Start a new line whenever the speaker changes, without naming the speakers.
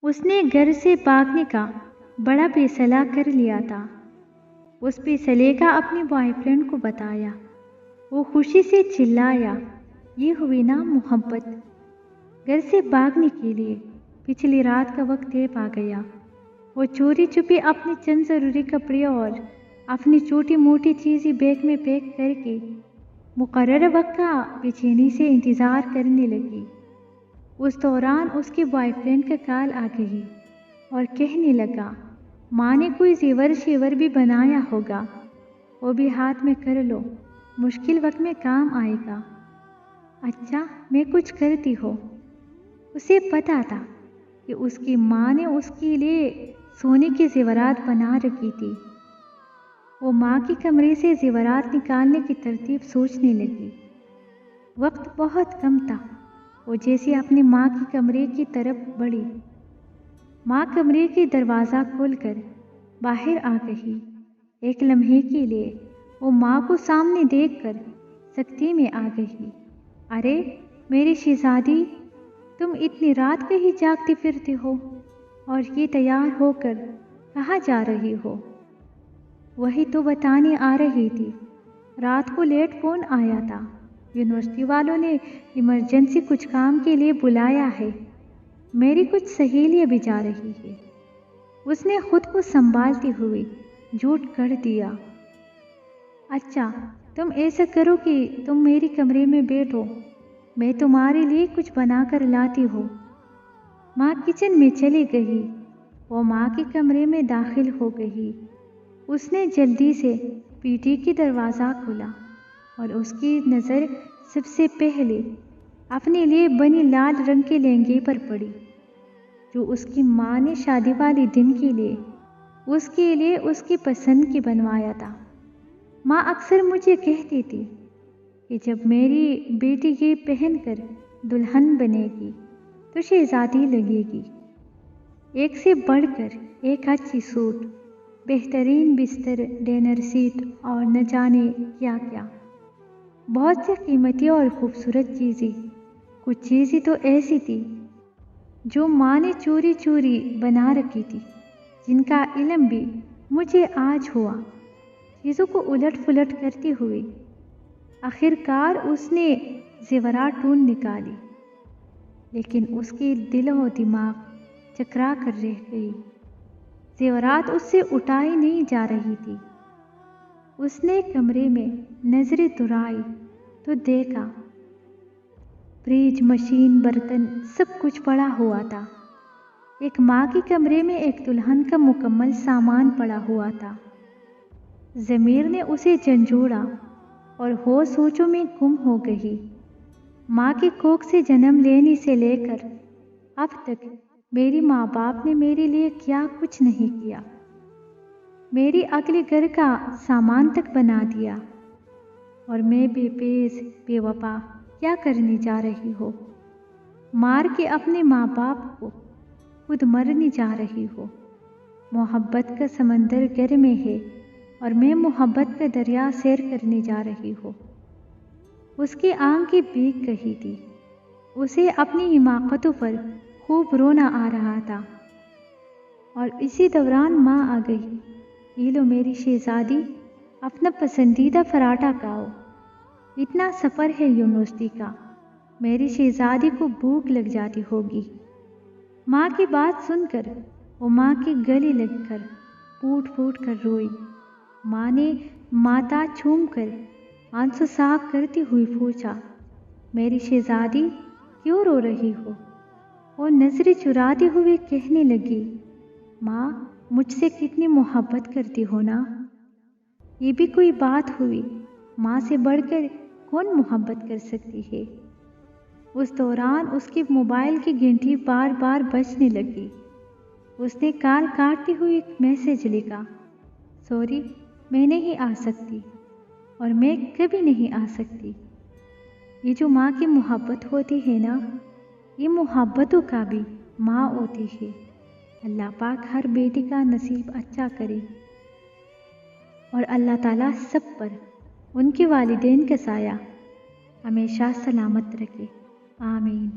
اس نے گھر سے بھاگنے کا بڑا فیصلہ کر لیا تھا۔ اس فیصلے کا اپنے بوائے فرینڈ کو بتایا۔ وہ خوشی سے چلایا، یہ ہوئی نا محبت۔ گھر سے بھاگنے کے لیے پچھلی رات کا وقت طے آ گیا۔ وہ چوری چھپی اپنے چند ضروری کپڑے اور اپنی چھوٹی موٹی چیزیں بیگ میں پیک کر کے مقررہ وقت کا بے چینی سے انتظار کرنے لگی۔ اس دوران اس کے بوائے فرینڈ کا کال آ گئی اور کہنے لگا، ماں نے کوئی زیور شیور بھی بنایا ہوگا، وہ بھی ہاتھ میں کر لو، مشکل وقت میں کام آئے گا۔ اچھا، میں کچھ کرتی ہوں۔ اسے پتا تھا کہ اس کی ماں نے اس کے لیے سونے کے زیورات بنا رکھی تھی۔ وہ ماں کے کمرے سے زیورات نکالنے کی ترتیب سوچنے لگی۔ وقت بہت کم تھا۔ وہ جیسے اپنی ماں کے کمرے کی طرف بڑھی، ماں کمرے کے دروازہ کھول کر باہر آ گئی۔ ایک لمحے کے لیے وہ ماں کو سامنے دیکھ کر سکتے میں آ گئی۔ ارے میری شہزادی، تم اتنی رات کہیں جاگتی پھرتی ہو اور یہ تیار ہو کر کہاں جا رہی ہو؟ وہی تو بتانے آ رہی تھی، رات کو لیٹ فون آیا تھا، یونیورسٹی والوں نے ایمرجنسی کچھ کام کے لیے بلایا ہے، میری کچھ سہیلیاں بھی جا رہی ہے۔ اس نے خود کو سنبھالتے ہوئے جھوٹ کر دیا۔ اچھا، تم ایسا کرو کہ تم میری کمرے میں بیٹھو، میں تمہارے لیے کچھ بنا کر لاتی ہوں۔ ماں کچن میں چلی گئی۔ وہ ماں کے کمرے میں داخل ہو گئی۔ اس نے جلدی سے پیٹی کی دروازہ کھولا اور اس کی نظر سب سے پہلے اپنے لیے بنی لال رنگ کے لہنگے پر پڑی، جو اس کی ماں نے شادی والے دن کے لیے اس کی پسند کی بنوایا تھا۔ ماں اکثر مجھے کہتی تھی کہ جب میری بیٹی یہ پہن کر دلہن بنے گی تو شہزادی لگے گی۔ ایک سے بڑھ کر ایک اچھی سوٹ، بہترین بستر، ڈنر سیٹ اور نہ جانے کیا کیا، بہت سی قیمتی اور خوبصورت چیزیں۔ کچھ چیزیں تو ایسی تھی جو ماں نے چوری چوری بنا رکھی تھی، جن کا علم بھی مجھے آج ہوا۔ چیزوں کو الٹ پلٹ کرتے ہوئے آخر کار اس نے زیورات ڈھونڈ نکالی، لیکن اس کے دل و دماغ چکرا کر رہ گئی۔ زیورات اس سے اٹھائی نہیں جا رہی تھی۔ اس نے کمرے میں نظریں دوڑائی تو دیکھا فریج، مشین، برتن سب کچھ پڑا ہوا تھا۔ ایک ماں کے کمرے میں ایک دلہن کا مکمل سامان پڑا ہوا تھا۔ ضمیر نے اسے جھنجھوڑا اور ہوش سوچوں میں گم ہو گئی۔ ماں کی کوکھ سے جنم لینے سے لے کر اب تک میری ماں باپ نے میرے لیے کیا کچھ نہیں کیا، میری اگلے گھر کا سامان تک بنا دیا، اور میں بے پیس بے وفا کیا کرنے جا رہی ہوں؟ مار کے اپنے ماں باپ کو خود مرنے جا رہی ہوں۔ محبت کا سمندر گھر میں ہے اور میں محبت کا دریا سیر کرنے جا رہی ہوں۔ اس کی آنکھیں بھیگ گئی تھی۔ اسے اپنی حماقتوں پر خوب رونا آ رہا تھا، اور اسی دوران ماں آ گئی۔ یہ لو میری شہزادی، اپنا پسندیدہ پراٹھا کھاؤ، اتنا سفر ہے یونیورسٹی کا، میری شہزادی کو بھوک لگ جاتی ہوگی۔ ماں کی بات سن کر وہ ماں کے گلے لگ کر پھوٹ پھوٹ کر روئی۔ ماں نے ماتھا چوم کر آنسو صاف کرتی ہوئی پوچھا، میری شہزادی کیوں رو رہی ہو؟ وہ نظریں چراتے ہوئے کہنے لگی، ماں مجھ سے کتنی محبت کرتی ہو نا؟ یہ بھی کوئی بات ہوئی؟ ماں سے بڑھ کر کون محبت کر سکتی ہے؟ اس دوران اس کے موبائل کی گھنٹی بار بار بجنے لگی۔ اس نے کال کاٹتے ہوئے ایک میسج لکھا، سوری، میں نہیں آ سکتی، اور میں کبھی نہیں آ سکتی۔ یہ جو ماں کی محبت ہوتی ہے نا، یہ محبتوں کا بھی ماں ہوتی ہے۔ اللہ پاک ہر بیٹی کا نصیب اچھا کرے، اور اللہ تعالیٰ سب پر ان کے والدین کا سایہ ہمیشہ سلامت رکھے، آمین۔